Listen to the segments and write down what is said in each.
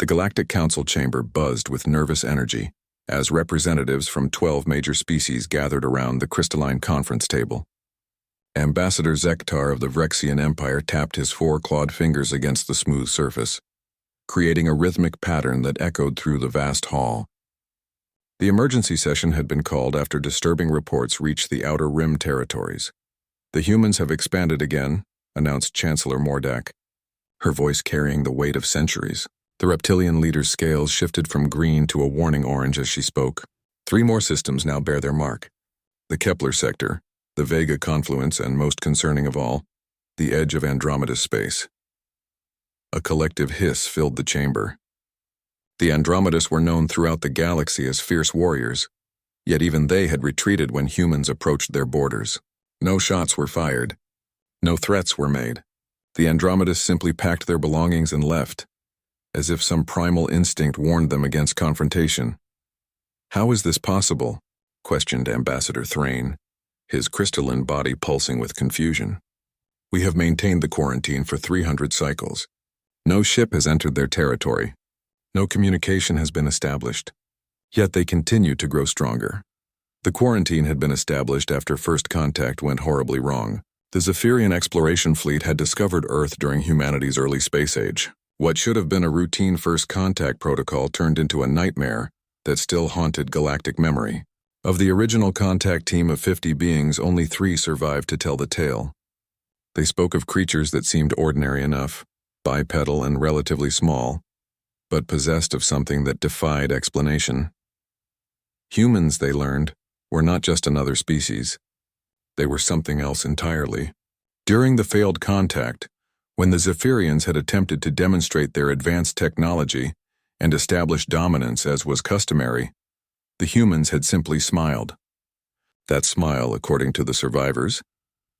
Galactic Council chamber buzzed with nervous energy as representatives from 12 major species gathered around the crystalline conference table. Ambassador Zektar of the Vrexian Empire tapped his four-clawed fingers against the smooth surface, creating a rhythmic pattern that echoed through the vast hall. The emergency session had been called after disturbing reports reached the Outer Rim territories. "The humans have expanded again," announced Chancellor Mordak, her voice carrying the weight of centuries. The reptilian leader's scales shifted from green to a warning orange as she spoke. 3 more systems now bear their mark. The Kepler sector, the Vega confluence, and most concerning of all, the edge of Andromeda's space. A collective hiss filled the chamber. The Andromedas were known throughout the galaxy as fierce warriors, yet even they had retreated when humans approached their borders. No shots were fired. No threats were made. The Andromedas simply packed their belongings and left, as if some primal instinct warned them against confrontation. "How is this possible?" questioned Ambassador Thrain, his crystalline body pulsing with confusion. "We have maintained the quarantine for 300 cycles. No ship has entered their territory. No communication has been established. Yet they continue to grow stronger. The quarantine had been established after first contact went horribly wrong. The Zephyrian exploration fleet had discovered Earth during humanity's early space age. What should have been a routine first contact protocol turned into a nightmare that still haunted galactic memory. Of the original contact team of 50 beings, only 3 survived to tell the tale. They spoke of creatures that seemed ordinary enough, bipedal and relatively small, but possessed of something that defied explanation. Humans, they learned, were not just another species. They were something else entirely. During the failed contact, when the Zephyrians had attempted to demonstrate their advanced technology and establish dominance as was customary, the humans had simply smiled. That smile, according to the survivors,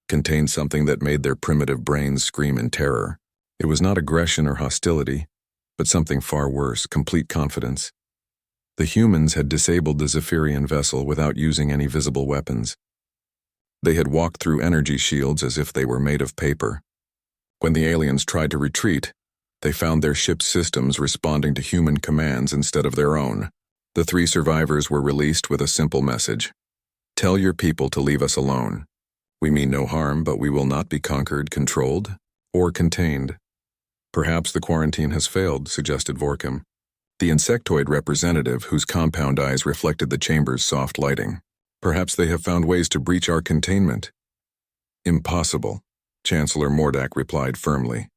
contained something that made their primitive brains scream in terror. It was not aggression or hostility, but something far worse, complete confidence. The humans had disabled the Zephyrian vessel without using any visible weapons. They had walked through energy shields as if they were made of paper. When the aliens tried to retreat, they found their ship's systems responding to human commands instead of their own. The 3 survivors were released with a simple message: "Tell your people to leave us alone. We mean no harm, but we will not be conquered, controlled, or contained." "Perhaps the quarantine has failed," suggested Vorkim, the insectoid representative whose compound eyes reflected the chamber's soft lighting. "Perhaps they have found ways to breach our containment." "Impossible," Chancellor Mordak replied firmly.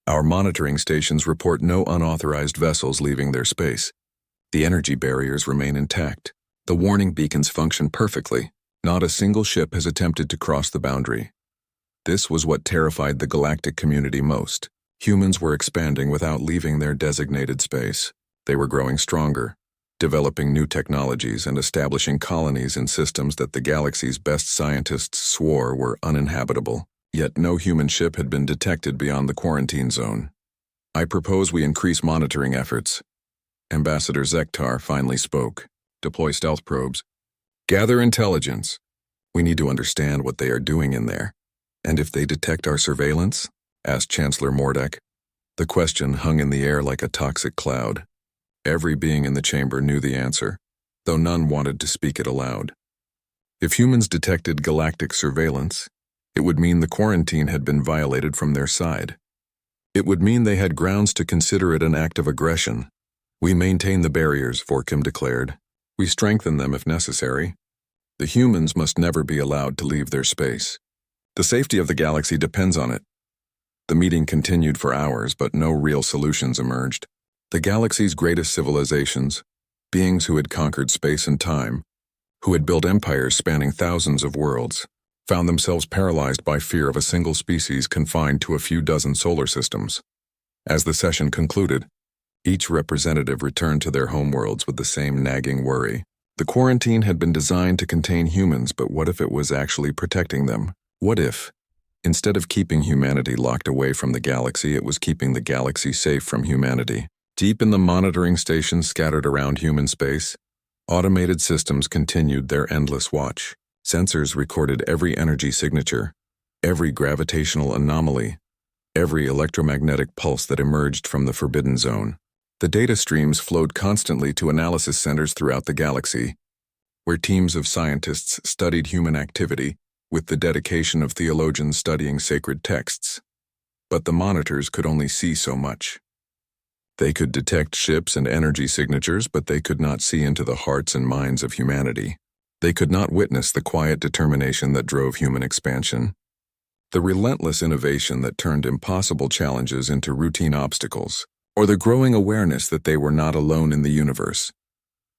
"Our monitoring stations report no unauthorized vessels leaving their space. The energy barriers remain intact. The warning beacons function perfectly. Not a single ship has attempted to cross the boundary." This was what terrified the galactic community most. Humans were expanding without leaving their designated space. They were growing stronger, developing new technologies and establishing colonies in systems that the galaxy's best scientists swore were uninhabitable. Yet no human ship had been detected beyond the quarantine zone. "I propose we increase monitoring efforts." Ambassador Zektar finally spoke. "Deploy stealth probes. Gather intelligence. We need to understand what they are doing in there." "And if they detect our surveillance?" asked Chancellor Mordak. The question hung in the air like a toxic cloud. Every being in the chamber knew the answer, though none wanted to speak it aloud. If humans detected galactic surveillance, it would mean the quarantine had been violated from their side. It would mean they had grounds to consider it an act of aggression. "We maintain the barriers," Vorkim declared. "We strengthen them if necessary. The humans must never be allowed to leave their space. The safety of the galaxy depends on it." The meeting continued for hours, but no real solutions emerged. The galaxy's greatest civilizations, beings who had conquered space and time, who had built empires spanning thousands of worlds, found themselves paralyzed by fear of a single species confined to a few dozen solar systems. As the session concluded, each representative returned to their homeworlds with the same nagging worry. The quarantine had been designed to contain humans, but what if it was actually protecting them? What if, instead of keeping humanity locked away from the galaxy, it was keeping the galaxy safe from humanity? Deep in the monitoring stations scattered around human space, automated systems continued their endless watch. Sensors recorded every energy signature, every gravitational anomaly, every electromagnetic pulse that emerged from the forbidden zone. The data streams flowed constantly to analysis centers throughout the galaxy, where teams of scientists studied human activity with the dedication of theologians studying sacred texts. But the monitors could only see so much. They could detect ships and energy signatures, but they could not see into the hearts and minds of humanity. They could not witness the quiet determination that drove human expansion, the relentless innovation that turned impossible challenges into routine obstacles, or the growing awareness that they were not alone in the universe.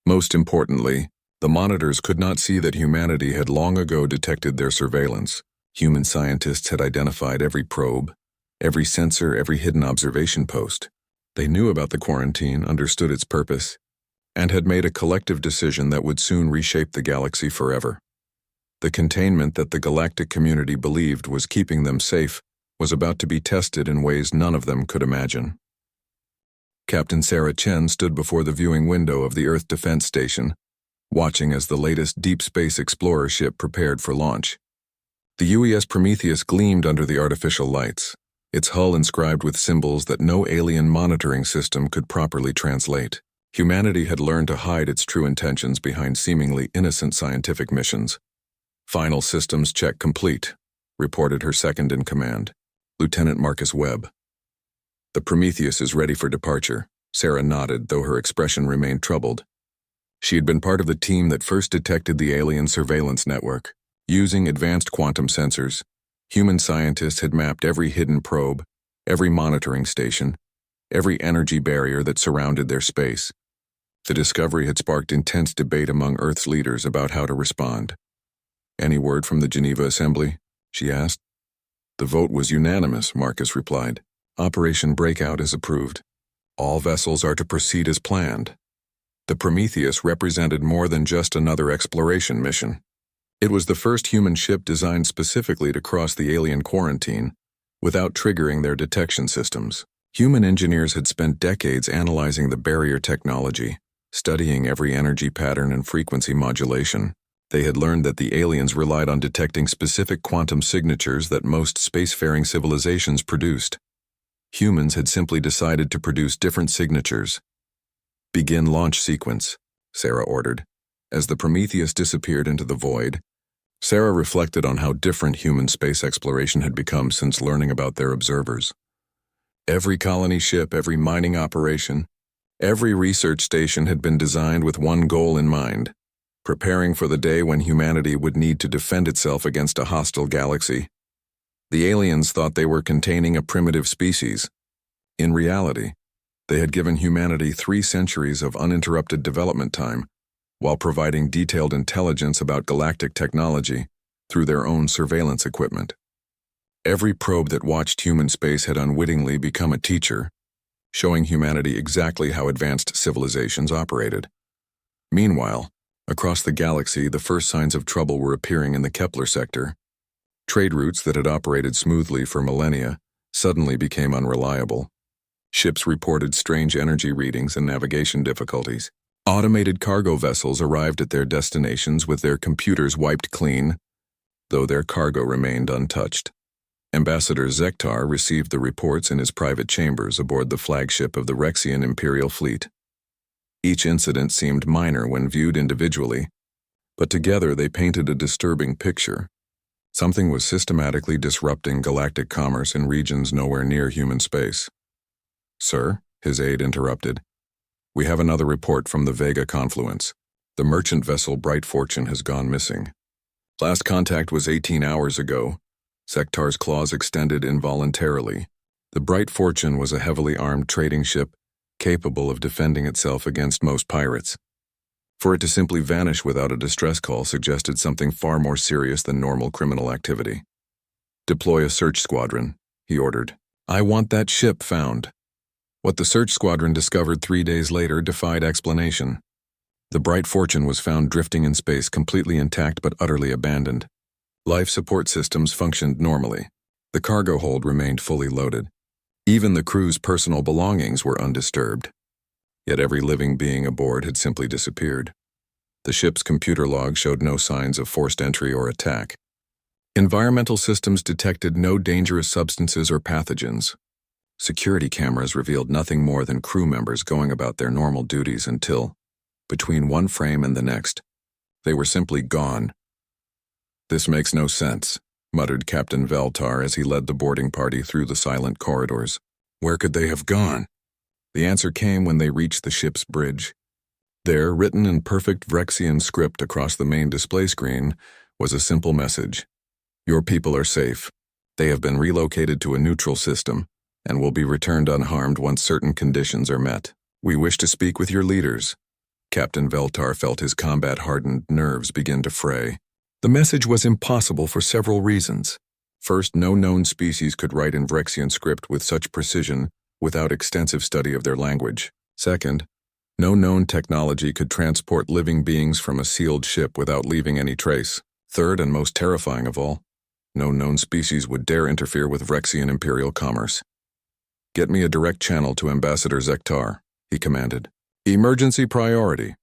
Most importantly, the monitors could not see that humanity had long ago detected their surveillance. Human scientists had identified every probe, every sensor, every hidden observation post. They knew about the quarantine, understood its purpose, and had made a collective decision that would soon reshape the galaxy forever. The containment that the galactic community believed was keeping them safe was about to be tested in ways none of them could imagine. Captain Sarah Chen stood before the viewing window of the Earth Defense Station, watching as the latest Deep Space Explorer ship prepared for launch. The UES Prometheus gleamed under the artificial lights, its hull inscribed with symbols that no alien monitoring system could properly translate. Humanity had learned to hide its true intentions behind seemingly innocent scientific missions. "Final systems check complete," reported her second-in-command, Lieutenant Marcus Webb. "The Prometheus is ready for departure." Sarah nodded, though her expression remained troubled. She had been part of the team that first detected the alien surveillance network. Using advanced quantum sensors, human scientists had mapped every hidden probe, every monitoring station, every energy barrier that surrounded their space. The discovery had sparked intense debate among Earth's leaders about how to respond. "Any word from the Geneva Assembly?" she asked. "The vote was unanimous," Marcus replied. "Operation Breakout is approved. All vessels are to proceed as planned." The Prometheus represented more than just another exploration mission. It was the first human ship designed specifically to cross the alien quarantine without triggering their detection systems. Human engineers had spent decades analyzing the barrier technology, studying every energy pattern and frequency modulation. They had learned that the aliens relied on detecting specific quantum signatures that most spacefaring civilizations produced. Humans had simply decided to produce different signatures. "Begin launch sequence," Sarah ordered. As the Prometheus disappeared into the void, Sarah reflected on how different human space exploration had become since learning about their observers. Every colony ship, every mining operation, every research station had been designed with one goal in mind: preparing for the day when humanity would need to defend itself against a hostile galaxy. The aliens thought they were containing a primitive species. In reality, they had given humanity 3 centuries of uninterrupted development time, while providing detailed intelligence about galactic technology through their own surveillance equipment. Every probe that watched human space had unwittingly become a teacher, showing humanity exactly how advanced civilizations operated. Meanwhile, across the galaxy, the first signs of trouble were appearing in the Kepler sector. Trade routes that had operated smoothly for millennia suddenly became unreliable. Ships reported strange energy readings and navigation difficulties. Automated cargo vessels arrived at their destinations with their computers wiped clean, though their cargo remained untouched. Ambassador Zektar received the reports in his private chambers aboard the flagship of the Rexian Imperial Fleet. Each incident seemed minor when viewed individually, but together they painted a disturbing picture. Something was systematically disrupting galactic commerce in regions nowhere near human space. "Sir," his aide interrupted, "we have another report from the Vega confluence. The merchant vessel Bright Fortune has gone missing. Last contact was 18 hours ago." Sektar's claws extended involuntarily. The Bright Fortune was a heavily armed trading ship capable of defending itself against most pirates. For it to simply vanish without a distress call suggested something far more serious than normal criminal activity. "Deploy a search squadron," he ordered. "I want that ship found." What the search squadron discovered 3 days later defied explanation. The Bright Fortune was found drifting in space, completely intact but utterly abandoned. Life support systems functioned normally. The cargo hold remained fully loaded. Even the crew's personal belongings were undisturbed. Yet every living being aboard had simply disappeared. The ship's computer log showed no signs of forced entry or attack. Environmental systems detected no dangerous substances or pathogens. Security cameras revealed nothing more than crew members going about their normal duties until, between one frame and the next, they were simply gone. "This makes no sense," muttered Captain Veltar as he led the boarding party through the silent corridors. "Where could they have gone?" The answer came when they reached the ship's bridge. There, written in perfect Vrexian script across the main display screen, was a simple message. "Your people are safe. They have been relocated to a neutral system and will be returned unharmed once certain conditions are met. We wish to speak with your leaders." Captain Veltar felt his combat-hardened nerves begin to fray. The message was impossible for several reasons. First, no known species could write in Vrexian script with such precision without extensive study of their language. Second, no known technology could transport living beings from a sealed ship without leaving any trace. Third, and most terrifying of all, no known species would dare interfere with Vrexian imperial commerce. "Get me a direct channel to Ambassador Zektar," he commanded. "Emergency priority."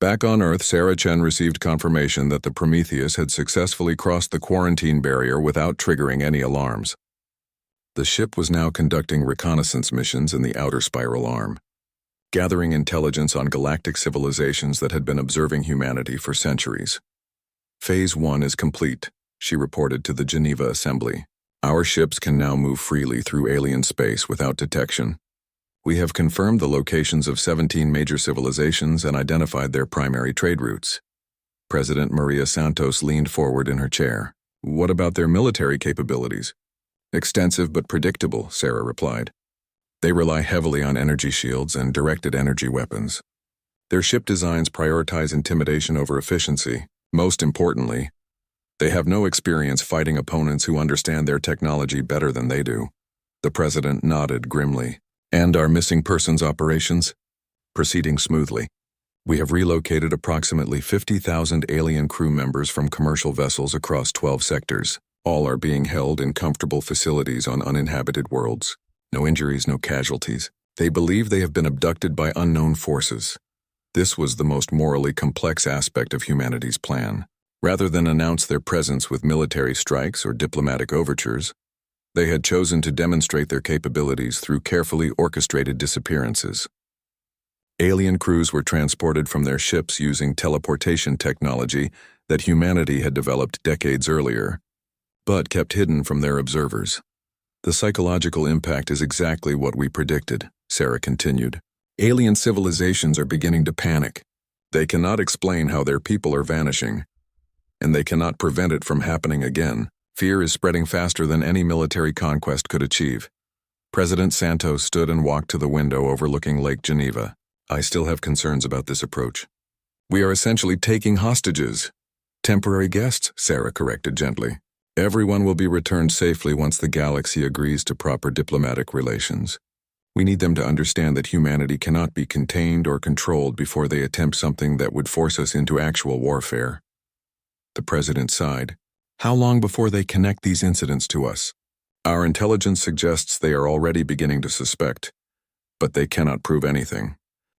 Back on Earth, Sarah Chen received confirmation that the Prometheus had successfully crossed the quarantine barrier without triggering any alarms. The ship was now conducting reconnaissance missions in the outer spiral arm, gathering intelligence on galactic civilizations that had been observing humanity for centuries. "Phase 1 is complete," she reported to the Geneva Assembly. "Our ships can now move freely through alien space without detection. We have confirmed the locations of 17 major civilizations and identified their primary trade routes." President Maria Santos leaned forward in her chair. "What about their military capabilities?" "Extensive but predictable," Sarah replied. "They rely heavily on energy shields and directed energy weapons. Their ship designs prioritize intimidation over efficiency. Most importantly, they have no experience fighting opponents who understand their technology better than they do." The president nodded grimly. "And our missing persons operations?" "Proceeding smoothly. We have relocated approximately 50,000 alien crew members from commercial vessels across 12 sectors. All are being held in comfortable facilities on uninhabited worlds. No injuries, no casualties. They believe they have been abducted by unknown forces. This was the most morally complex aspect of humanity's plan. Rather than announce their presence with military strikes or diplomatic overtures, they had chosen to demonstrate their capabilities through carefully orchestrated disappearances. Alien crews were transported from their ships using teleportation technology that humanity had developed decades earlier, but kept hidden from their observers. "The psychological impact is exactly what we predicted," Sarah continued. "Alien civilizations are beginning to panic. They cannot explain how their people are vanishing, and they cannot prevent it from happening again. Fear is spreading faster than any military conquest could achieve." President Santos stood and walked to the window overlooking Lake Geneva. "I still have concerns about this approach. We are essentially taking hostages." "Temporary guests," Sarah corrected gently. "Everyone will be returned safely once the galaxy agrees to proper diplomatic relations. We need them to understand that humanity cannot be contained or controlled before they attempt something that would force us into actual warfare." The president sighed. "How long before they connect these incidents to us?" "Our intelligence suggests they are already beginning to suspect, but they cannot prove anything.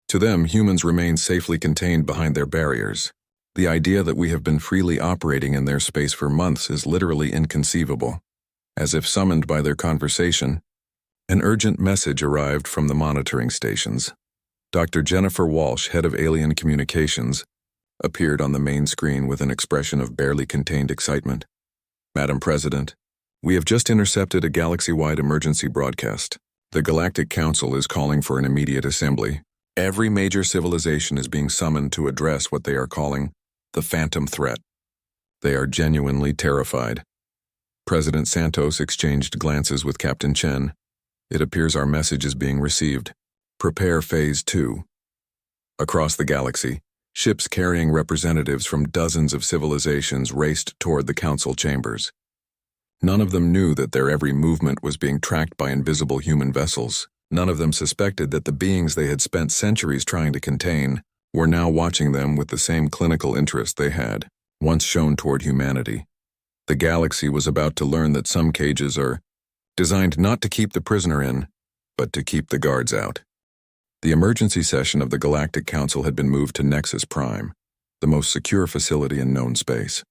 To them, humans remain safely contained behind their barriers. The idea that we have been freely operating in their space for months is literally inconceivable." As if summoned by their conversation, an urgent message arrived from the monitoring stations. Dr. Jennifer Walsh, head of Alien Communications, appeared on the main screen with an expression of barely contained excitement. "Madam President, we have just intercepted a galaxy-wide emergency broadcast. The Galactic Council is calling for an immediate assembly. Every major civilization is being summoned to address what they are calling the Phantom Threat. They are genuinely terrified." President Santos exchanged glances with Captain Chen. "It appears our message is being received. Prepare Phase 2. Across the galaxy, ships carrying representatives from dozens of civilizations raced toward the council chambers. None of them knew that their every movement was being tracked by invisible human vessels. None of them suspected that the beings they had spent centuries trying to contain were now watching them with the same clinical interest they had once shown toward humanity. The galaxy was about to learn that some cages are designed not to keep the prisoner in, but to keep the guards out. The emergency session of the Galactic Council had been moved to Nexus Prime, the most secure facility in known space.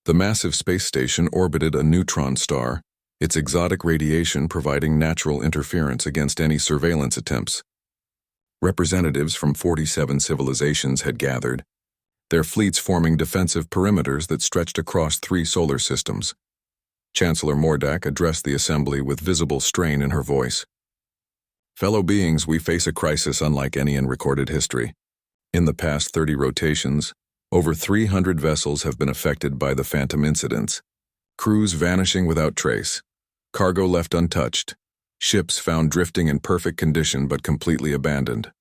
The massive space station orbited a neutron star its exotic radiation providing natural interference against any surveillance attempts. Representatives from 47 civilizations had gathered, their fleets forming defensive perimeters that stretched across 3 solar systems. Chancellor Mordak addressed the assembly with visible strain in her voice. Fellow beings, we face a crisis unlike any in recorded history. In the past 30 rotations, over 300 vessels have been affected by the Phantom incidents, crews vanishing without trace, cargo left untouched, ships found drifting in perfect condition but completely abandoned.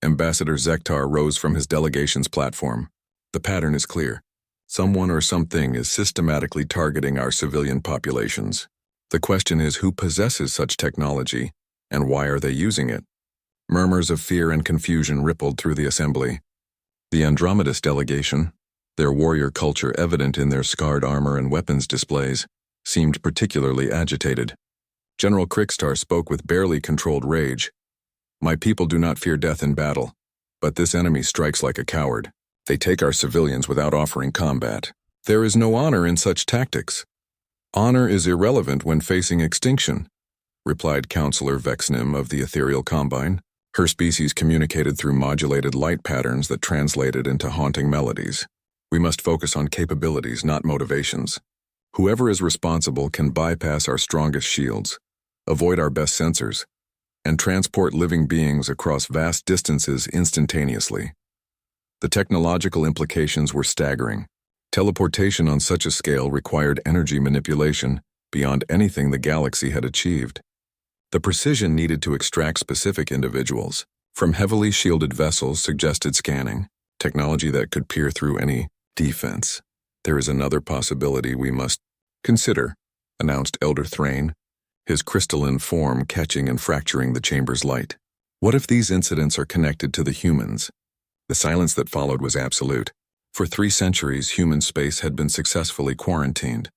Ambassador Zektar rose from his delegation's platform. The pattern is clear. Someone or something is systematically targeting our civilian populations. The question is who possesses such technology, and why are they using it? Murmurs of fear and confusion rippled through the assembly. The Andromedus delegation, their warrior culture evident in their scarred armor and weapons displays, seemed particularly agitated. General Krikstar spoke with barely controlled rage. My people do not fear death in battle, but this enemy strikes like a coward. They take our civilians without offering combat. There is no honor in such tactics. Honor is irrelevant when facing extinction, replied Counselor Vexnim of the Ethereal Combine. Her species communicated through modulated light patterns that translated into haunting melodies. We must focus on capabilities, not motivations. Whoever is responsible can bypass our strongest shields, avoid our best sensors, and transport living beings across vast distances instantaneously. The technological implications were staggering. Teleportation on such a scale required energy manipulation beyond anything the galaxy had achieved. The precision needed to extract specific individuals from heavily shielded vessels suggested scanning, technology that could peer through any defense. There is another possibility we must consider, announced Elder Thrain, his crystalline form catching and fracturing the chamber's light. What if these incidents are connected to the humans? The silence that followed was absolute. For 3 centuries, human space had been successfully quarantined.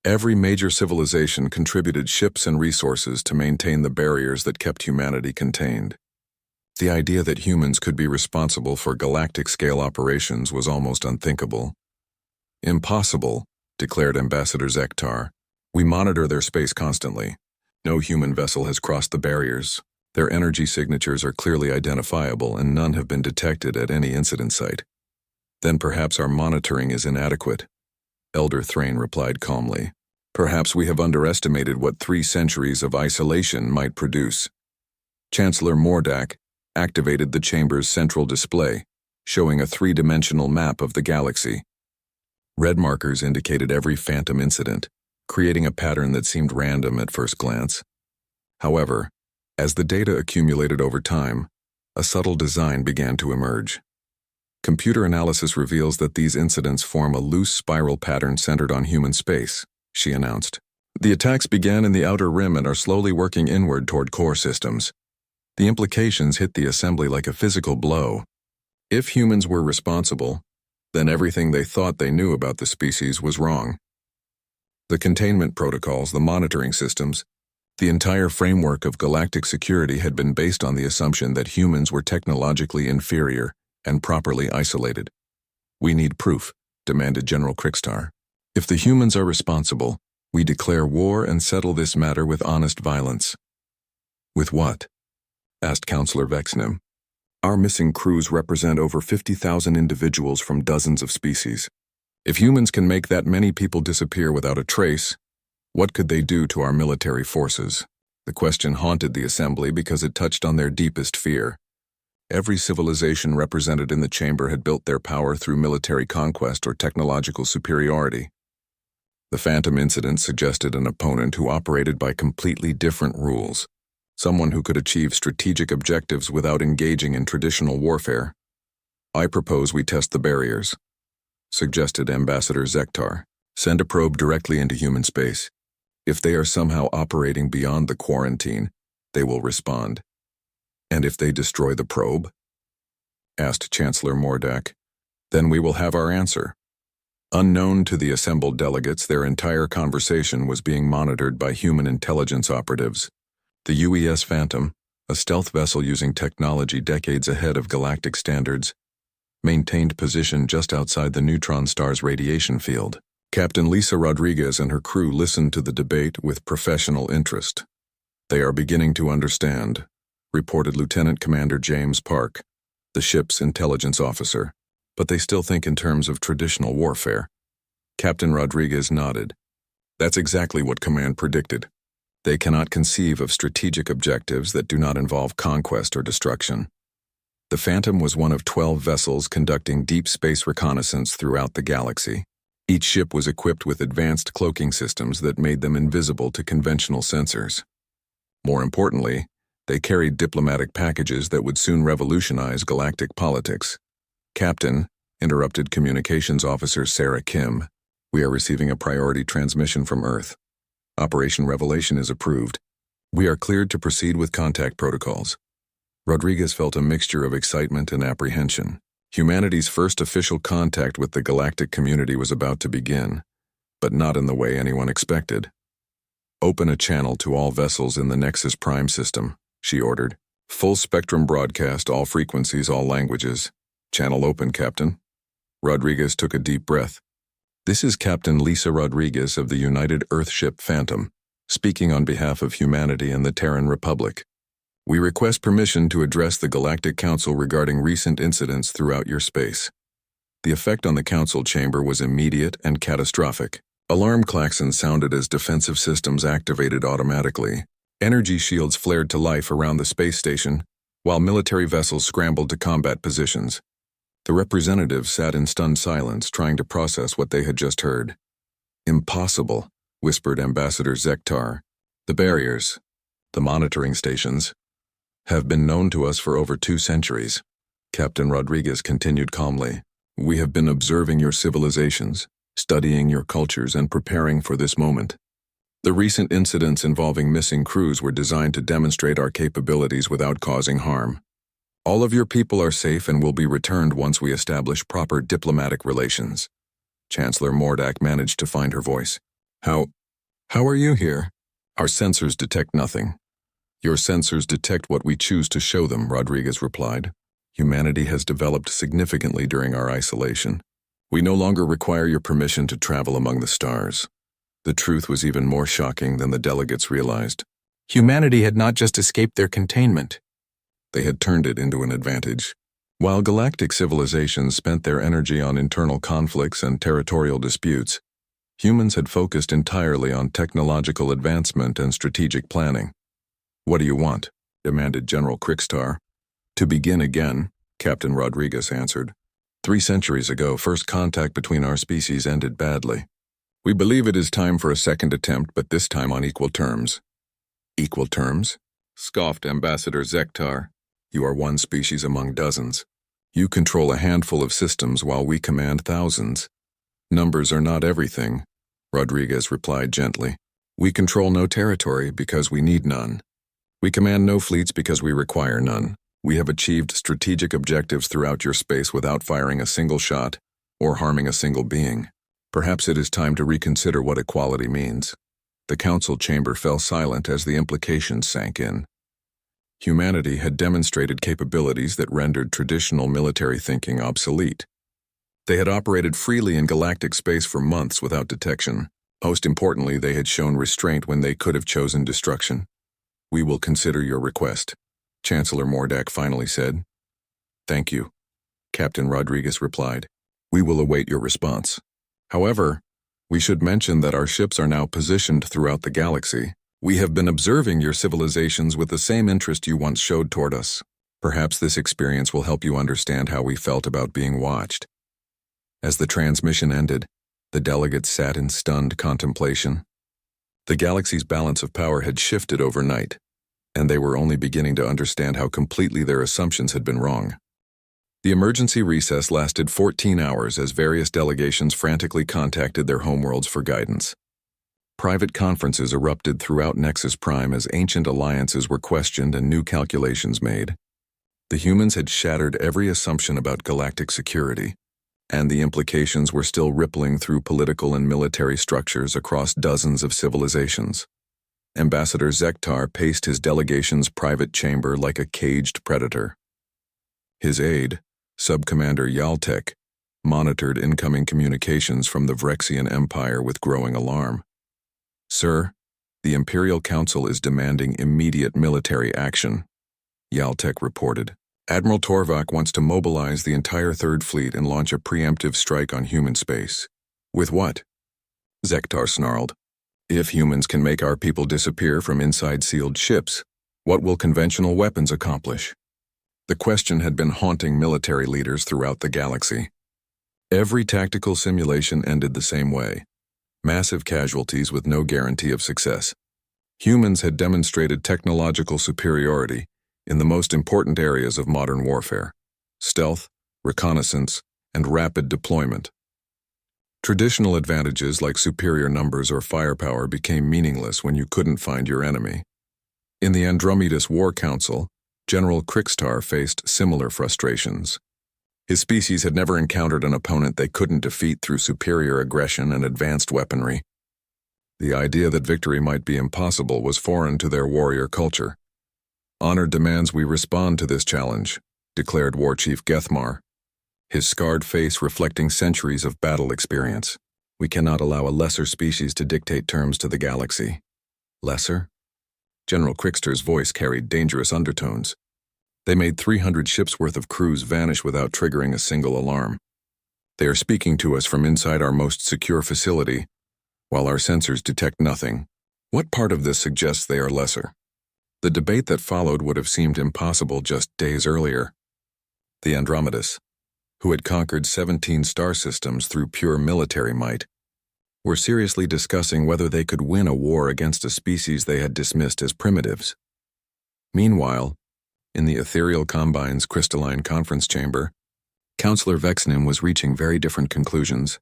Every major civilization contributed ships and resources to maintain the barriers that kept humanity contained. The idea that humans could be responsible for galactic-scale operations was almost unthinkable. Impossible, declared Ambassador Zektar. We monitor their space constantly. No human vessel has crossed the barriers. Their energy signatures are clearly identifiable and none have been detected at any incident site. Then perhaps our monitoring is inadequate. Elder Thrain replied calmly. Perhaps we have underestimated what 3 centuries of isolation might produce. Chancellor Mordak activated the chamber's central display, showing a 3-dimensional map of the galaxy. Red markers indicated every phantom incident, creating a pattern that seemed random at first glance. However, as the data accumulated over time, a subtle design began to emerge. Computer analysis reveals that these incidents form a loose spiral pattern centered on human space, she announced. The attacks began in the outer rim and are slowly working inward toward core systems. The implications hit the assembly like a physical blow. If humans were responsible, then everything they thought they knew about the species was wrong. The containment protocols, the monitoring systems, the entire framework of galactic security had been based on the assumption that humans were technologically inferior and properly isolated. We need proof, demanded General Krikstar. If the humans are responsible, we declare war and settle this matter with honest violence. With what? Asked Counselor Vexnim. Our missing crews represent over 50,000 individuals from dozens of species. If humans can make that many people disappear without a trace, what could they do to our military forces? The question haunted the assembly because it touched on their deepest fear. Every civilization represented in the chamber had built their power through military conquest or technological superiority. The Phantom incident suggested an opponent who operated by completely different rules, someone who could achieve strategic objectives without engaging in traditional warfare. I propose we test the barriers, suggested Ambassador Zektar. Send a probe directly into human space. If they are somehow operating beyond the quarantine, they will respond. And if they destroy the probe? Asked Chancellor Mordak. Then we will have our answer. Unknown to the assembled delegates, their entire conversation was being monitored by human intelligence operatives. The UES Phantom, a stealth vessel using technology decades ahead of galactic standards, maintained position just outside the neutron star's radiation field. Captain Lisa Rodriguez and her crew listened to the debate with professional interest. "They are beginning to understand," reported Lieutenant Commander James Park, the ship's intelligence officer, "but they still think in terms of traditional warfare." Captain Rodriguez nodded. "That's exactly what Command predicted. They cannot conceive of strategic objectives that do not involve conquest or destruction." The Phantom was one of 12 vessels conducting deep space reconnaissance throughout the galaxy. Each ship was equipped with advanced cloaking systems that made them invisible to conventional sensors. More importantly, they carried diplomatic packages that would soon revolutionize galactic politics. "Captain," interrupted Communications Officer Sarah Kim, "we are receiving a priority transmission from Earth. Operation Revelation is approved. We are cleared to proceed with contact protocols." Rodriguez felt a mixture of excitement and apprehension. Humanity's first official contact with the galactic community was about to begin, but not in the way anyone expected. "Open a channel to all vessels in the Nexus Prime system," she ordered. "Full spectrum broadcast, all frequencies, all languages. Channel open, Captain." Rodriguez took a deep breath. "This is Captain Lisa Rodriguez of the United Earthship Phantom, speaking on behalf of humanity and the Terran Republic. We request permission to address the Galactic Council regarding recent incidents throughout your space." The effect on the Council chamber was immediate and catastrophic. Alarm klaxons sounded as defensive systems activated automatically. Energy shields flared to life around the space station, while military vessels scrambled to combat positions. The representatives sat in stunned silence, trying to process what they had just heard. "Impossible," whispered Ambassador Zektar. "The barriers, the monitoring stations, have been known to us for over 2 centuries. Captain Rodriguez continued calmly. "We have been observing your civilizations, studying your cultures, and preparing for this moment. The recent incidents involving missing crews were designed to demonstrate our capabilities without causing harm. All of your people are safe and will be returned once we establish proper diplomatic relations." Chancellor Mordak managed to find her voice. How are you here?" "Our sensors detect nothing." "Your sensors detect what we choose to show them," Rodriguez replied. "Humanity has developed significantly during our isolation. We no longer require your permission to travel among the stars." The truth was even more shocking than the delegates realized. Humanity had not just escaped their containment. They had turned it into an advantage. While galactic civilizations spent their energy on internal conflicts and territorial disputes, humans had focused entirely on technological advancement and strategic planning. "What do you want?" demanded General Krickstar. "To begin again," Captain Rodriguez answered. 3 centuries ago, first contact between our species ended badly. We believe it is time for a second attempt, but this time on equal terms." "Equal terms?" scoffed Ambassador Zektar. "You are one species among dozens. You control a handful of systems while we command thousands." "Numbers are not everything," Rodriguez replied gently. "We control no territory because we need none. We command no fleets because we require none. We have achieved strategic objectives throughout your space without firing a single shot or harming a single being. Perhaps it is time to reconsider what equality means." The council chamber fell silent as the implications sank in. Humanity had demonstrated capabilities that rendered traditional military thinking obsolete. They had operated freely in galactic space for months without detection. Most importantly, they had shown restraint when they could have chosen destruction. "We will consider your request," Chancellor Mordak finally said. "Thank you," Captain Rodriguez replied. "We will await your response. However, we should mention that our ships are now positioned throughout the galaxy. We have been observing your civilizations with the same interest you once showed toward us. Perhaps this experience will help you understand how we felt about being watched." As the transmission ended, the delegates sat in stunned contemplation. The galaxy's balance of power had shifted overnight, and they were only beginning to understand how completely their assumptions had been wrong. The emergency recess lasted 14 hours as various delegations frantically contacted their homeworlds for guidance. Private conferences erupted throughout Nexus Prime as ancient alliances were questioned and new calculations made. The humans had shattered every assumption about galactic security, and the implications were still rippling through political and military structures across dozens of civilizations. Ambassador Zektar paced his delegation's private chamber like a caged predator. His aide, Subcommander Yaltek, monitored incoming communications from the Vrexian Empire with growing alarm. "Sir, the Imperial Council is demanding immediate military action," Yaltek reported. "Admiral Torvak wants to mobilize the entire Third Fleet and launch a preemptive strike on human space." "With what?" Zektar snarled. "If humans can make our people disappear from inside sealed ships, what will conventional weapons accomplish?" The question had been haunting military leaders throughout the galaxy. Every tactical simulation ended the same way: massive casualties with no guarantee of success. Humans had demonstrated technological superiority in the most important areas of modern warfare: stealth, reconnaissance, and rapid deployment. Traditional advantages like superior numbers or firepower became meaningless when you couldn't find your enemy. In the Andromedas War Council, General Krixtar faced similar frustrations. His species had never encountered an opponent they couldn't defeat through superior aggression and advanced weaponry. The idea that victory might be impossible was foreign to their warrior culture. "Honor demands we respond to this challenge," declared War Chief Gethmar, his scarred face reflecting centuries of battle experience. "We cannot allow a lesser species to dictate terms to the galaxy." "Lesser?" General Krixtar's voice carried dangerous undertones. "They made 300 ships' worth of crews vanish without triggering a single alarm. They are speaking to us from inside our most secure facility, while our sensors detect nothing. What part of this suggests they are lesser?" The debate that followed would have seemed impossible just days earlier. The Andromedas, who had conquered 17 star systems through pure military might, were seriously discussing whether they could win a war against a species they had dismissed as primitives. Meanwhile, in the Ethereal Combine's crystalline conference chamber, Counselor Vexnim was reaching very different conclusions.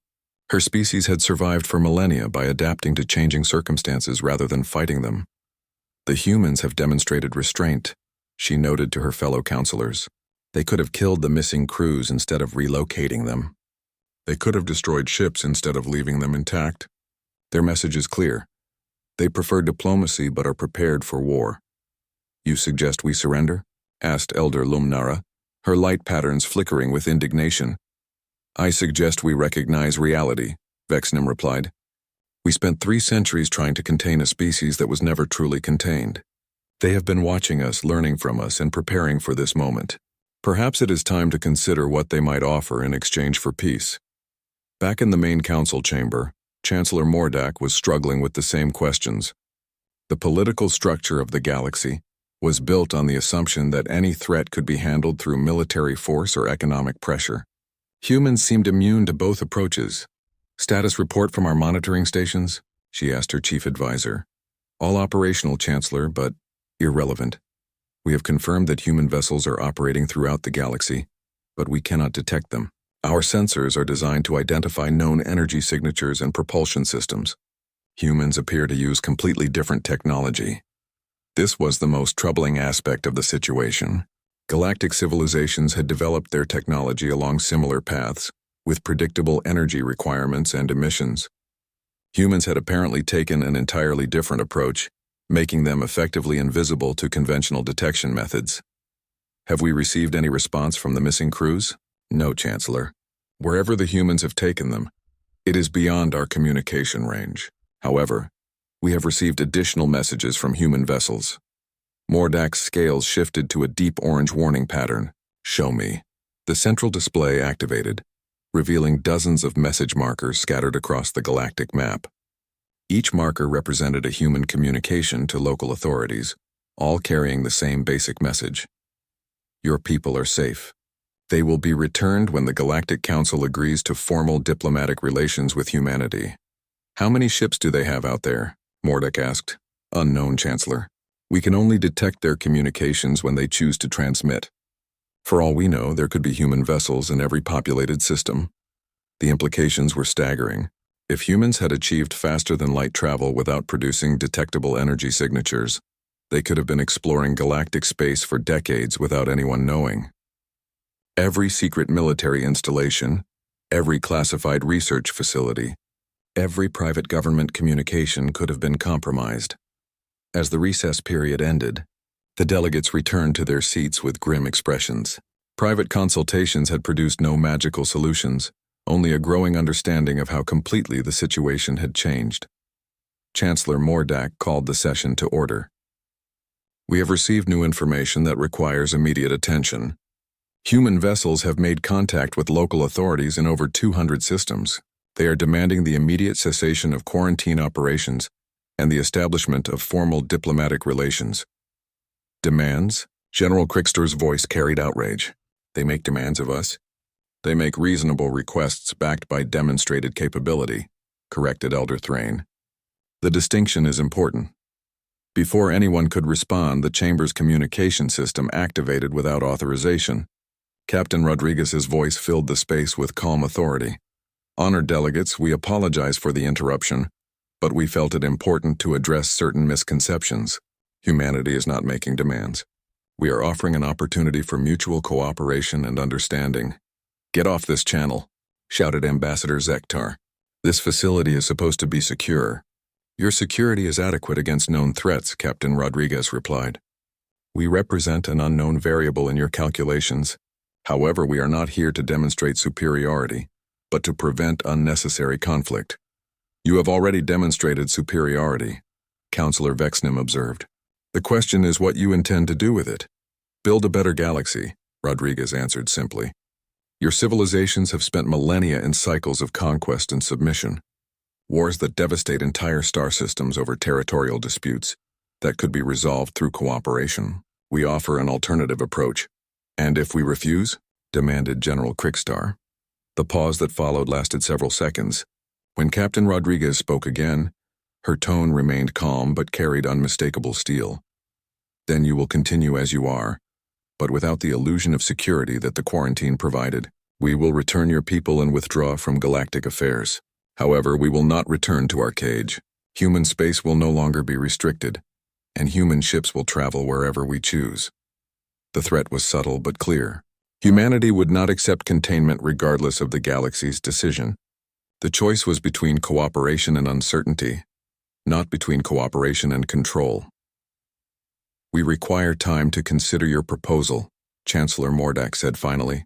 Her species had survived for millennia by adapting to changing circumstances rather than fighting them. "The humans have demonstrated restraint," she noted to her fellow counselors. "They could have killed the missing crews instead of relocating them. They could have destroyed ships instead of leaving them intact. Their message is clear. They prefer diplomacy but are prepared for war." "You suggest we surrender?" asked Elder Lumnara, her light patterns flickering with indignation. "I suggest we recognize reality," Vexnim replied. "We spent 3 centuries trying to contain a species that was never truly contained. They have been watching us, learning from us, and preparing for this moment. Perhaps it is time to consider what they might offer in exchange for peace." Back in the main council chamber, Chancellor Mordak was struggling with the same questions. The political structure of the galaxy was built on the assumption that any threat could be handled through military force or economic pressure. Humans seemed immune to both approaches. "Status report from our monitoring stations?" she asked her chief advisor. "All operational, Chancellor, but irrelevant. We have confirmed that human vessels are operating throughout the galaxy, but we cannot detect them. Our sensors are designed to identify known energy signatures and propulsion systems. Humans appear to use completely different technology." This was the most troubling aspect of the situation. Galactic civilizations had developed their technology along similar paths, with predictable energy requirements and emissions. Humans had apparently taken an entirely different approach, making them effectively invisible to conventional detection methods. "Have we received any response from the missing crews?" "No, Chancellor. Wherever the humans have taken them, it is beyond our communication range. However, we have received additional messages from human vessels." Mordak's scales shifted to a deep orange warning pattern. "Show me." The central display activated, revealing dozens of message markers scattered across the galactic map. Each marker represented a human communication to local authorities, all carrying the same basic message: "Your people are safe. They will be returned when the Galactic Council agrees to formal diplomatic relations with humanity." "How many ships do they have out there?" Mordak asked. "Unknown, Chancellor. We can only detect their communications when they choose to transmit. For all we know, there could be human vessels in every populated system." The implications were staggering. If humans had achieved faster-than-light travel without producing detectable energy signatures, they could have been exploring galactic space for decades without anyone knowing. Every secret military installation, every classified research facility, every private government communication could have been compromised. As the recess period ended, the delegates returned to their seats with grim expressions. Private consultations had produced no magical solutions, only a growing understanding of how completely the situation had changed. Chancellor Mordak called the session to order. We have received new information that requires immediate attention. Human vessels have made contact with local authorities in over 200 systems. They are demanding the immediate cessation of quarantine operations and the establishment of formal diplomatic relations. Demands? General Crickster's voice carried outrage. They make demands of us? They make reasonable requests backed by demonstrated capability, corrected Elder Thrain. The distinction is important. Before anyone could respond, the Chamber's communication system activated without authorization. Captain Rodriguez's voice filled the space with calm authority. Honored delegates, we apologize for the interruption, but we felt it important to address certain misconceptions. Humanity is not making demands. We are offering an opportunity for mutual cooperation and understanding. Get off this channel, shouted Ambassador Zektar. This facility is supposed to be secure. Your security is adequate against known threats, Captain Rodriguez replied. We represent an unknown variable in your calculations. However, we are not here to demonstrate superiority, but to prevent unnecessary conflict. You have already demonstrated superiority, Counselor Vexnim observed. The question is what you intend to do with it. Build a better galaxy, Rodriguez answered simply. Your civilizations have spent millennia in cycles of conquest and submission. Wars that devastate entire star systems over territorial disputes that could be resolved through cooperation. We offer an alternative approach. And if we refuse? Demanded General Crickstar. The pause that followed lasted several seconds. When Captain Rodriguez spoke again, her tone remained calm but carried unmistakable steel. Then you will continue as you are, but without the illusion of security that the quarantine provided. We will return your people and withdraw from galactic affairs. However, we will not return to our cage. Human space will no longer be restricted, and human ships will travel wherever we choose. The threat was subtle but clear. Humanity would not accept containment regardless of the galaxy's decision. The choice was between cooperation and uncertainty, not between cooperation and control. We require time to consider your proposal, Chancellor Mordak said finally.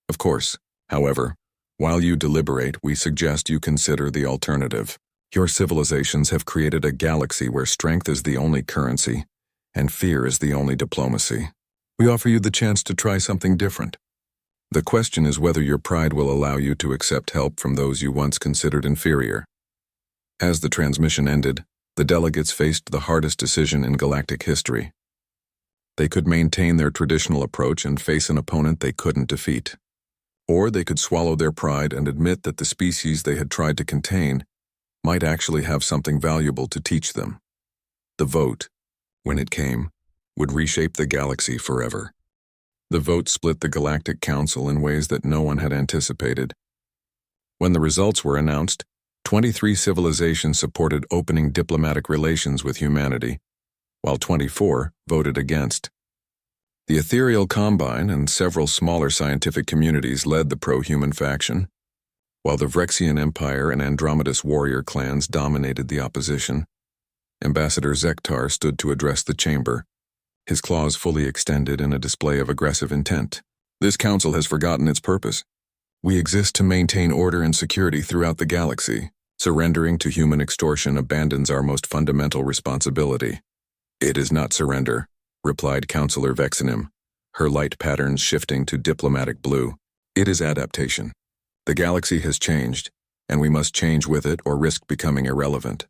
Of course, however, while you deliberate, we suggest you consider the alternative. Your civilizations have created a galaxy where strength is the only currency, and fear is the only diplomacy. We offer you the chance to try something different. The question is whether your pride will allow you to accept help from those you once considered inferior. As the transmission ended, the delegates faced the hardest decision in galactic history. They could maintain their traditional approach and face an opponent they couldn't defeat. Or they could swallow their pride and admit that the species they had tried to contain might actually have something valuable to teach them. The vote, when it came, would reshape the galaxy forever. The vote split the Galactic Council in ways that no one had anticipated. When the results were announced, 23 civilizations supported opening diplomatic relations with humanity, while 24 voted against. The Ethereal Combine and several smaller scientific communities led the pro-human faction, while the Vrexian Empire and Andromedus warrior clans dominated the opposition. Ambassador Zektar stood to address the chamber, his claws fully extended in a display of aggressive intent. This council has forgotten its purpose. We exist to maintain order and security throughout the galaxy. Surrendering to human extortion abandons our most fundamental responsibility. It is not surrender, replied Counselor Vexinem, her light patterns shifting to diplomatic blue. It is adaptation. The galaxy has changed, and we must change with it or risk becoming irrelevant.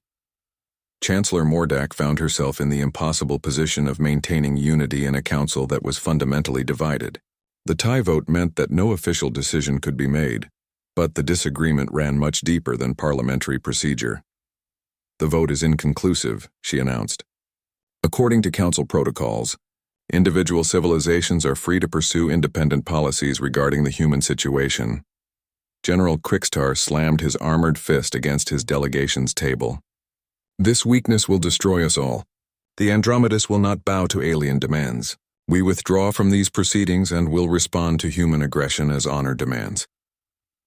Chancellor Mordak found herself in the impossible position of maintaining unity in a council that was fundamentally divided. The tie vote meant that no official decision could be made, but the disagreement ran much deeper than parliamentary procedure. The vote is inconclusive, she announced. According to council protocols, individual civilizations are free to pursue independent policies regarding the human situation. General Crickstar slammed his armored fist against his delegation's table. This weakness will destroy us all. The Andromedus will not bow to alien demands. We withdraw from these proceedings and will respond to human aggression as honor demands.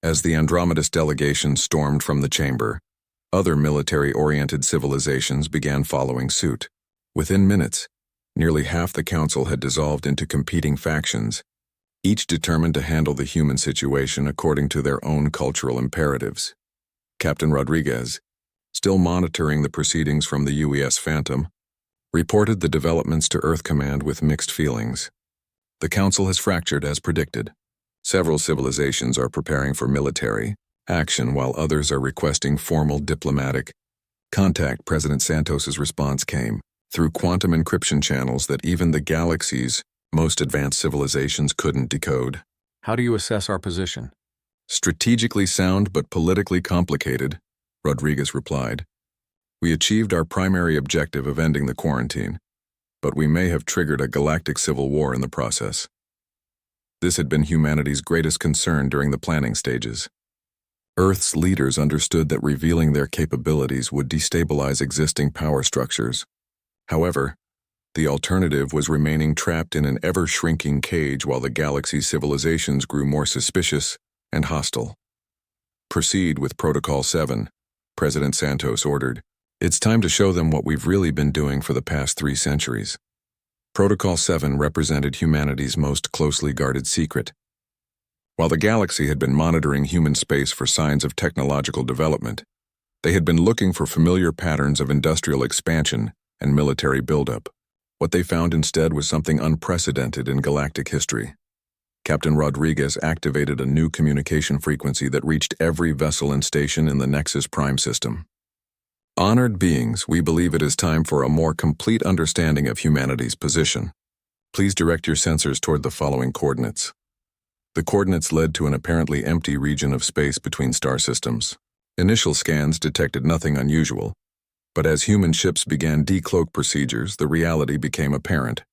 As the Andromedus delegation stormed from the chamber, other military-oriented civilizations began following suit. Within minutes, nearly half the council had dissolved into competing factions, each determined to handle the human situation according to their own cultural imperatives. Captain Rodriguez, still monitoring the proceedings from the UES Phantom, reported the developments to Earth Command with mixed feelings. The Council has fractured as predicted. Several civilizations are preparing for military action while others are requesting formal diplomatic contact. President Santos's response came through quantum encryption channels that even the galaxy's most advanced civilizations couldn't decode. How do you assess our position? Strategically sound but politically complicated, Rodriguez replied. We achieved our primary objective of ending the quarantine, but we may have triggered a galactic civil war in the process. This had been humanity's greatest concern during the planning stages. Earth's leaders understood that revealing their capabilities would destabilize existing power structures. However, the alternative was remaining trapped in an ever-shrinking cage while the galaxy's civilizations grew more suspicious and hostile. Proceed with Protocol 7, President Santos ordered. It's time to show them what we've really been doing for the past 3 centuries. Protocol 7 represented humanity's most closely guarded secret. While the galaxy had been monitoring human space for signs of technological development, they had been looking for familiar patterns of industrial expansion and military buildup. What they found instead was something unprecedented in galactic history. Captain Rodriguez activated a new communication frequency that reached every vessel and station in the Nexus Prime system. Honored beings, we believe it is time for a more complete understanding of humanity's position. Please direct your sensors toward the following coordinates. The coordinates led to an apparently empty region of space between star systems. Initial scans detected nothing unusual, but as human ships began decloak procedures, the reality became apparent.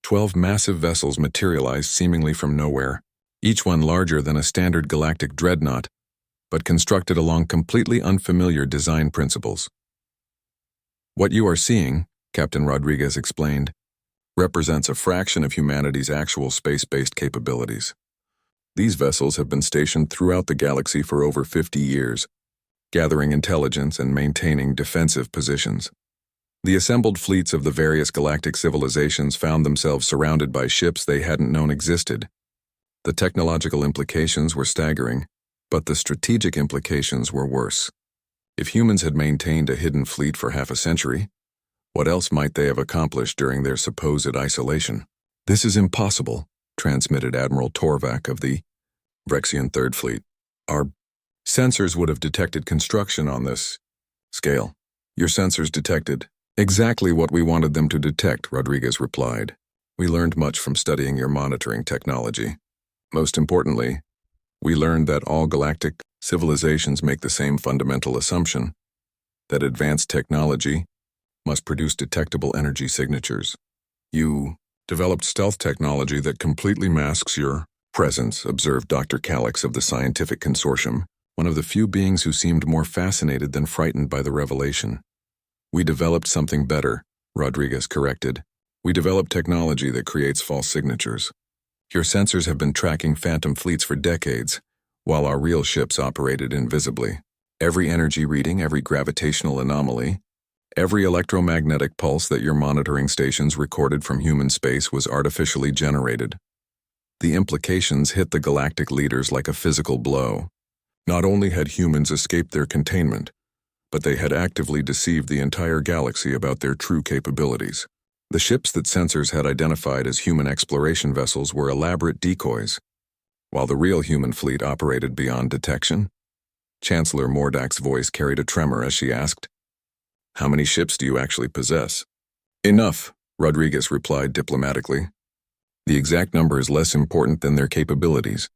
12 massive vessels materialized seemingly from nowhere, each one larger than a standard galactic dreadnought, but constructed along completely unfamiliar design principles. What you are seeing, Captain Rodriguez explained, represents a fraction of humanity's actual space-based capabilities. These vessels have been stationed throughout the galaxy for over 50 years, gathering intelligence and maintaining defensive positions. The assembled fleets of the various galactic civilizations found themselves surrounded by ships they hadn't known existed. The technological implications were staggering, but the strategic implications were worse. If humans had maintained a hidden fleet for half a century, what else might they have accomplished during their supposed isolation? This is impossible, transmitted Admiral Torvak of the Vrexian Third Fleet. Our sensors would have detected construction on this scale. Your sensors detected exactly what we wanted them to detect, Rodriguez replied. We learned much from studying your monitoring technology. Most importantly, we learned that all galactic civilizations make the same fundamental assumption, that advanced technology must produce detectable energy signatures. You developed stealth technology that completely masks your presence, observed Dr. Calix of the Scientific Consortium, one of the few beings who seemed more fascinated than frightened by the revelation. We developed something better, Rodriguez corrected. We developed technology that creates false signatures. Your sensors have been tracking phantom fleets for decades, while our real ships operated invisibly. Every energy reading, every gravitational anomaly, every electromagnetic pulse that your monitoring stations recorded from human space was artificially generated. The implications hit the galactic leaders like a physical blow. Not only had humans escaped their containment, but they had actively deceived the entire galaxy about their true capabilities. The ships that sensors had identified as human exploration vessels were elaborate decoys, while the real human fleet operated beyond detection. Chancellor Mordak's voice carried a tremor as she asked, "How many ships do you actually possess?" "Enough," Rodriguez replied diplomatically. "The exact number is less important than their capabilities.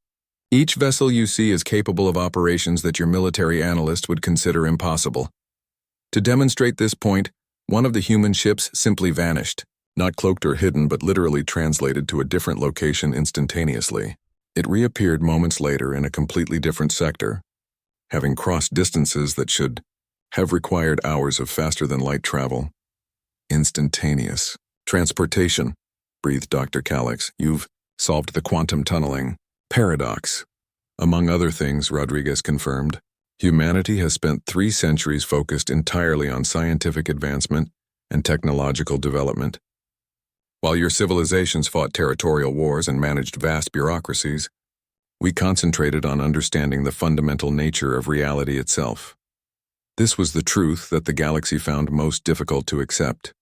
Each vessel you see is capable of operations that your military analyst would consider impossible. To demonstrate this point, one of the human ships simply vanished, not cloaked or hidden but literally translated to a different location instantaneously. It reappeared moments later in a completely different sector, having crossed distances that should have required hours of faster-than-light travel. Instantaneous transportation, breathed Dr. Calix. You've solved the quantum tunneling paradox. Among other things, Rodriguez confirmed, humanity has spent 3 centuries focused entirely on scientific advancement and technological development. While your civilizations fought territorial wars and managed vast bureaucracies, we concentrated on understanding the fundamental nature of reality itself. This was the truth that the galaxy found most difficult to accept.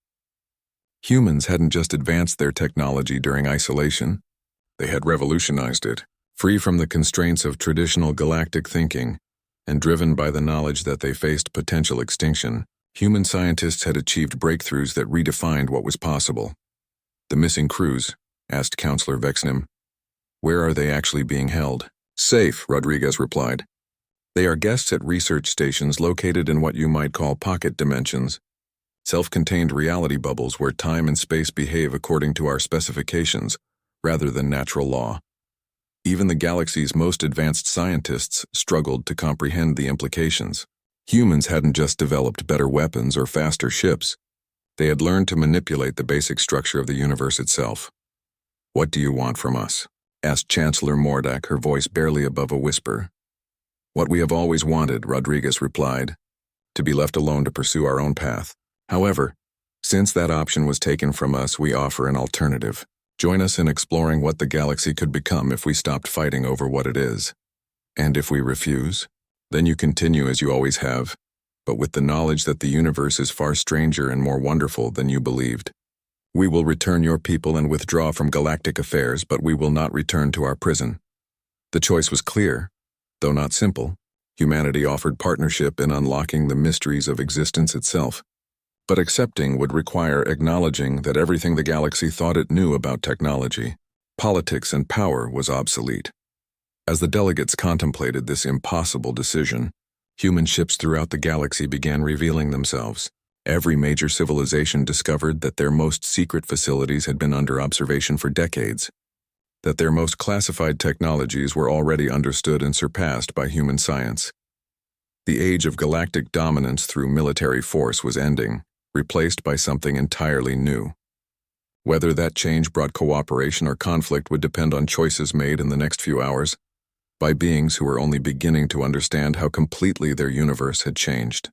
Humans hadn't just advanced their technology during isolation, they had revolutionized it, free from the constraints of traditional galactic thinking, and driven by the knowledge that they faced potential extinction. Human scientists had achieved breakthroughs that redefined what was possible. "The missing crews," asked Counselor Vexnim. "Where are they actually being held?" "Safe," Rodriguez replied. "They are guests at research stations located in what you might call pocket dimensions, self-contained reality bubbles where time and space behave according to our specifications, rather than natural law." Even the galaxy's most advanced scientists struggled to comprehend the implications. Humans hadn't just developed better weapons or faster ships. They had learned to manipulate the basic structure of the universe itself. "What do you want from us?" asked Chancellor Mordak, her voice barely above a whisper. "What we have always wanted," Rodriguez replied, "to be left alone to pursue our own path. However, since that option was taken from us, we offer an alternative. Join us in exploring what the galaxy could become if we stopped fighting over what it is. And if we refuse, then you continue as you always have, but with the knowledge that the universe is far stranger and more wonderful than you believed. We will return your people and withdraw from galactic affairs, but we will not return to our prison." The choice was clear, though not simple. Humanity offered partnership in unlocking the mysteries of existence itself. But accepting would require acknowledging that everything the galaxy thought it knew about technology, politics, and power was obsolete. As the delegates contemplated this impossible decision, human ships throughout the galaxy began revealing themselves. Every major civilization discovered that their most secret facilities had been under observation for decades, that their most classified technologies were already understood and surpassed by human science. The age of galactic dominance through military force was ending, replaced by something entirely new. Whether that change brought cooperation or conflict would depend on choices made in the next few hours, by beings who were only beginning to understand how completely their universe had changed.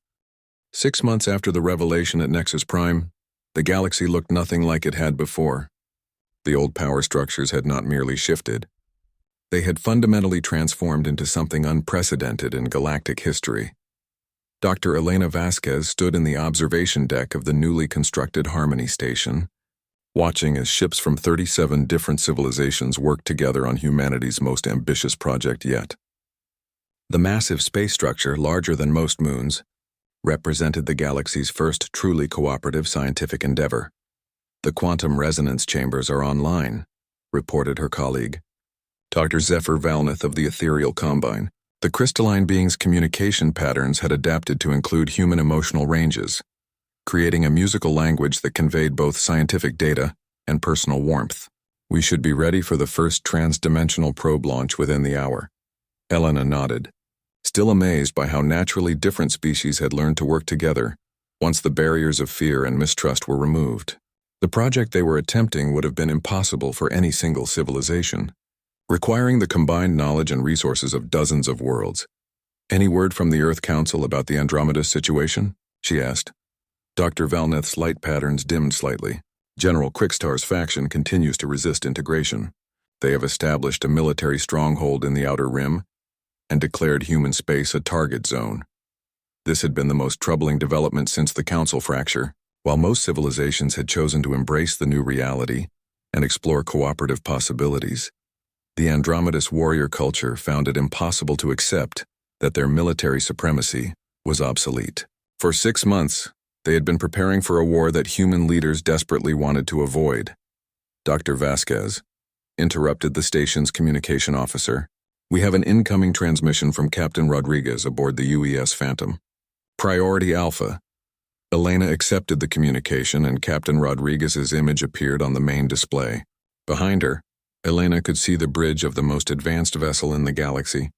6 months after the revelation at Nexus Prime, the galaxy looked nothing like it had before. The old power structures had not merely shifted. They had fundamentally transformed into something unprecedented in galactic history. Dr. Elena Vasquez stood in the observation deck of the newly constructed Harmony Station, watching as ships from 37 different civilizations worked together on humanity's most ambitious project yet. The massive space structure, larger than most moons, represented the galaxy's first truly cooperative scientific endeavor. "The quantum resonance chambers are online," reported her colleague, Dr. Zephyr Valnath of the Ethereal Combine. The crystalline being's communication patterns had adapted to include human emotional ranges, creating a musical language that conveyed both scientific data and personal warmth. "We should be ready for the first trans-dimensional probe launch within the hour." Elena nodded, still amazed by how naturally different species had learned to work together once the barriers of fear and mistrust were removed. The project they were attempting would have been impossible for any single civilization, requiring the combined knowledge and resources of dozens of worlds. "Any word from the Earth Council about the Andromeda situation?" she asked. Dr. Valnath's light patterns dimmed slightly. "General Quickstar's faction continues to resist integration. They have established a military stronghold in the Outer Rim and declared human space a target zone. This had been the most troubling development since the Council fracture. While most civilizations had chosen to embrace the new reality and explore cooperative possibilities, the Andromedas warrior culture found it impossible to accept that their military supremacy was obsolete. For 6 months, they had been preparing for a war that human leaders desperately wanted to avoid. Dr. Vasquez interrupted the station's communication officer. "We have an incoming transmission from Captain Rodriguez aboard the UES Phantom. Priority Alpha." Elena accepted the communication and Captain Rodriguez's image appeared on the main display. Behind her, Elena could see the bridge of the most advanced vessel in the galaxy,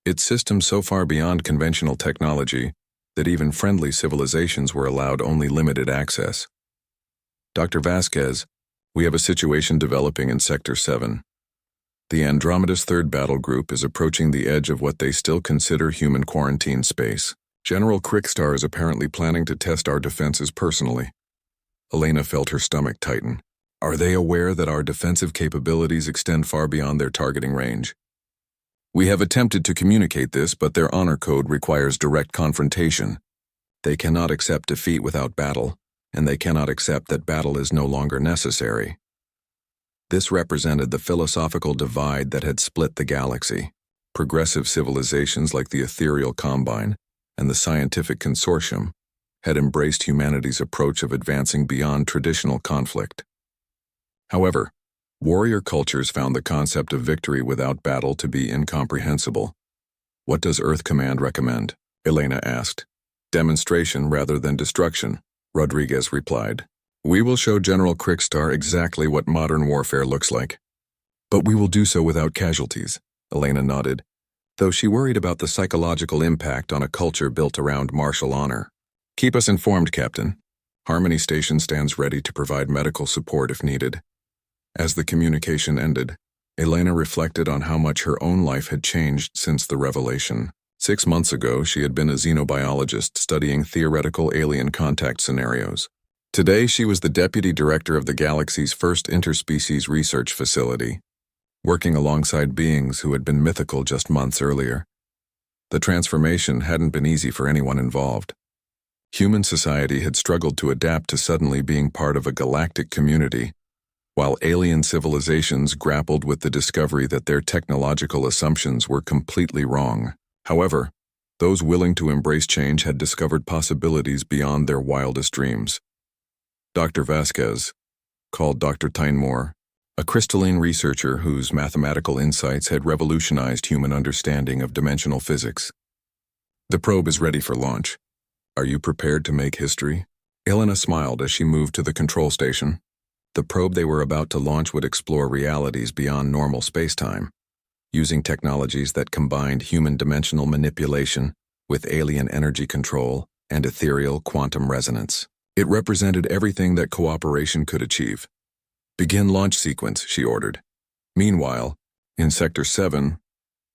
its systems so far beyond conventional technology that even friendly civilizations were allowed only limited access. "Dr. Vasquez, we have a situation developing in Sector 7. The Andromeda's third battle group is approaching the edge of what they still consider human quarantine space. General Quickstar is apparently planning to test our defenses personally." Elena felt her stomach tighten. Are they aware that our defensive capabilities extend far beyond their targeting range? We have attempted to communicate this, but their honor code requires direct confrontation. They cannot accept defeat without battle, and they cannot accept that battle is no longer necessary. This represented the philosophical divide that had split the galaxy. Progressive civilizations like the Ethereal Combine and the Scientific Consortium had embraced humanity's approach of advancing beyond traditional conflict. However, warrior cultures found the concept of victory without battle to be incomprehensible. What does Earth Command recommend? Elena asked. Demonstration rather than destruction, Rodriguez replied. We will show General Krickstar exactly what modern warfare looks like. But we will do so without casualties, Elena nodded, though she worried about the psychological impact on a culture built around martial honor. Keep us informed, Captain. Harmony Station stands ready to provide medical support if needed. As the communication ended, Elena reflected on how much her own life had changed since the revelation. 6 months ago, she had been a xenobiologist studying theoretical alien contact scenarios. Today, she was the deputy director of the galaxy's first interspecies research facility, working alongside beings who had been mythical just months earlier. The transformation hadn't been easy for anyone involved. Human society had struggled to adapt to suddenly being part of a galactic community, while alien civilizations grappled with the discovery that their technological assumptions were completely wrong. However, those willing to embrace change had discovered possibilities beyond their wildest dreams. Dr. Vasquez, called Dr. Tynemore, a crystalline researcher whose mathematical insights had revolutionized human understanding of dimensional physics. The probe is ready for launch. Are you prepared to make history? Elena smiled as she moved to the control station. The probe they were about to launch would explore realities beyond normal space-time, using technologies that combined human dimensional manipulation with alien energy control and ethereal quantum resonance. It represented everything that cooperation could achieve. Begin launch sequence, she ordered. Meanwhile, in Sector 7,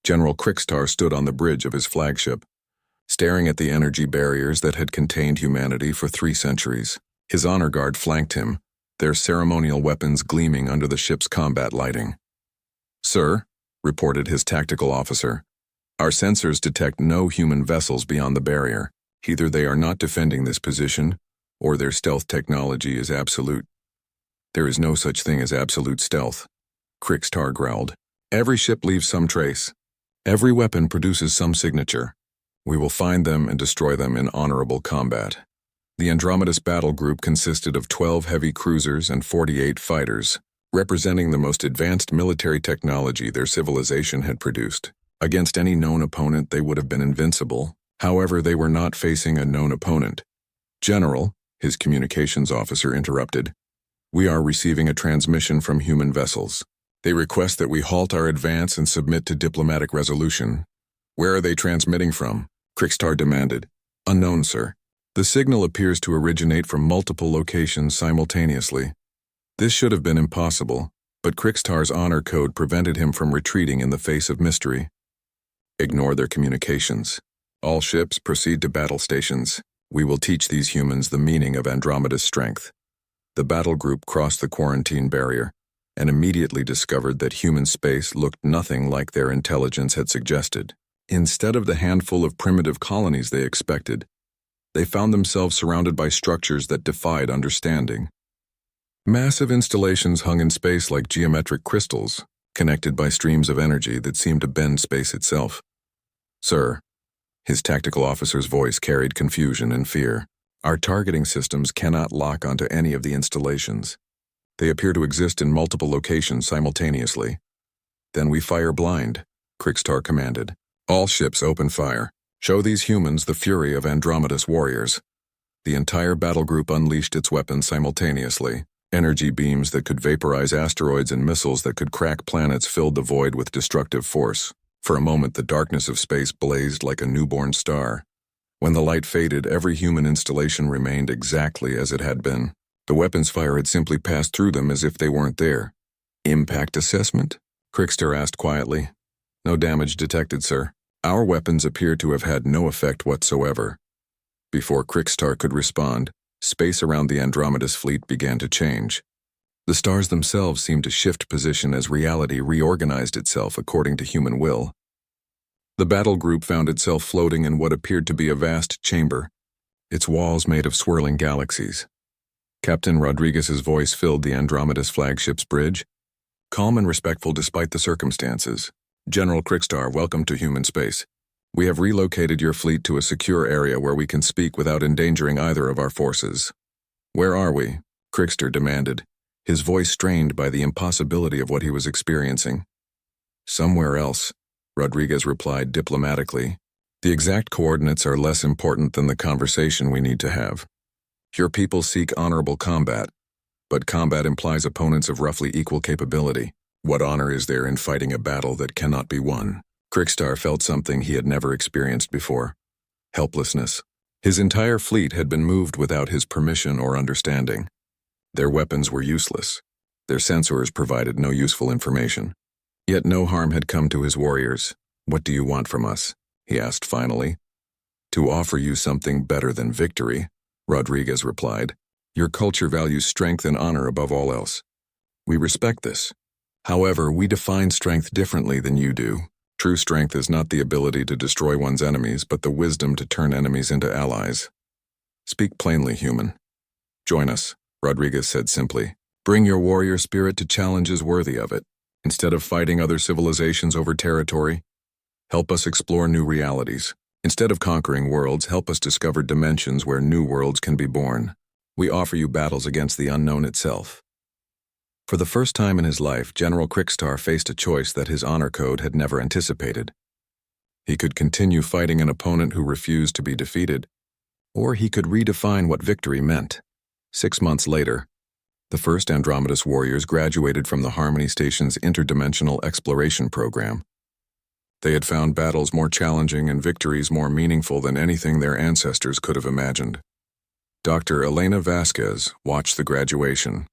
General Krickstar stood on the bridge of his flagship, staring at the energy barriers that had contained humanity for 3 centuries. His honor guard flanked him, their ceremonial weapons gleaming under the ship's combat lighting. Sir, reported his tactical officer, our sensors detect no human vessels beyond the barrier. Either they are not defending this position, or their stealth technology is absolute. There is no such thing as absolute stealth, Krickstar growled. Every ship leaves some trace. Every weapon produces some signature. We will find them and destroy them in honorable combat. The Andromedas battle group consisted of 12 heavy cruisers and 48 fighters, representing the most advanced military technology their civilization had produced. Against any known opponent, they would have been invincible. However, they were not facing a known opponent. General, his communications officer interrupted. We are receiving a transmission from human vessels. They request that we halt our advance and submit to diplomatic resolution. Where are they transmitting from? Krickstar demanded. Unknown, sir. The signal appears to originate from multiple locations simultaneously. This should have been impossible, but Krickstar's honor code prevented him from retreating in the face of mystery. Ignore their communications. All ships proceed to battle stations. We will teach these humans the meaning of Andromeda's strength. The battle group crossed the quarantine barrier and immediately discovered that human space looked nothing like their intelligence had suggested. Instead of the handful of primitive colonies they expected, they found themselves surrounded by structures that defied understanding. Massive installations hung in space like geometric crystals, connected by streams of energy that seemed to bend space itself. Sir, his tactical officer's voice carried confusion and fear. Our targeting systems cannot lock onto any of the installations. They appear to exist in multiple locations simultaneously. Then we fire blind, Krickstar commanded. All ships open fire. Show these humans the fury of Andromeda's warriors. The entire battle group unleashed its weapons simultaneously. Energy beams that could vaporize asteroids and missiles that could crack planets filled the void with destructive force. For a moment, the darkness of space blazed like a newborn star. When the light faded, every human installation remained exactly as it had been. The weapons fire had simply passed through them as if they weren't there. Impact assessment? Krickstar asked quietly. No damage detected, sir. Our weapons appear to have had no effect whatsoever. Before Krickstar could respond, space around the Andromeda's fleet began to change. The stars themselves seemed to shift position as reality reorganized itself according to human will. The battle group found itself floating in what appeared to be a vast chamber, its walls made of swirling galaxies. Captain Rodriguez's voice filled the Andromeda's flagship's bridge, calm and respectful despite the circumstances. "General Krikstar, welcome to human space. We have relocated your fleet to a secure area where we can speak without endangering either of our forces." "Where are we?" Krikstar demanded, his voice strained by the impossibility of what he was experiencing. "Somewhere else," Rodriguez replied diplomatically. "The exact coordinates are less important than the conversation we need to have. Your people seek honorable combat, but combat implies opponents of roughly equal capability. What honor is there in fighting a battle that cannot be won?" Krikstar felt something he had never experienced before: helplessness. His entire fleet had been moved without his permission or understanding. Their weapons were useless. Their sensors provided no useful information. Yet no harm had come to his warriors. "What do you want from us?" he asked finally. "To offer you something better than victory," Rodriguez replied. "Your culture values strength and honor above all else. We respect this. However, we define strength differently than you do. True strength is not the ability to destroy one's enemies, but the wisdom to turn enemies into allies. Speak plainly, human." "Join us," Rodriguez said simply. "Bring your warrior spirit to challenges worthy of it. Instead of fighting other civilizations over territory, help us explore new realities. Instead of conquering worlds, help us discover dimensions where new worlds can be born. We offer you battles against the unknown itself." For the first time in his life, General Krikstar faced a choice that his honor code had never anticipated. He could continue fighting an opponent who refused to be defeated, or he could redefine what victory meant. 6 months later, the first Andromeda's warriors graduated from the Harmony Station's interdimensional exploration program. They had found battles more challenging and victories more meaningful than anything their ancestors could have imagined. Dr. Elena Vasquez watched the graduation,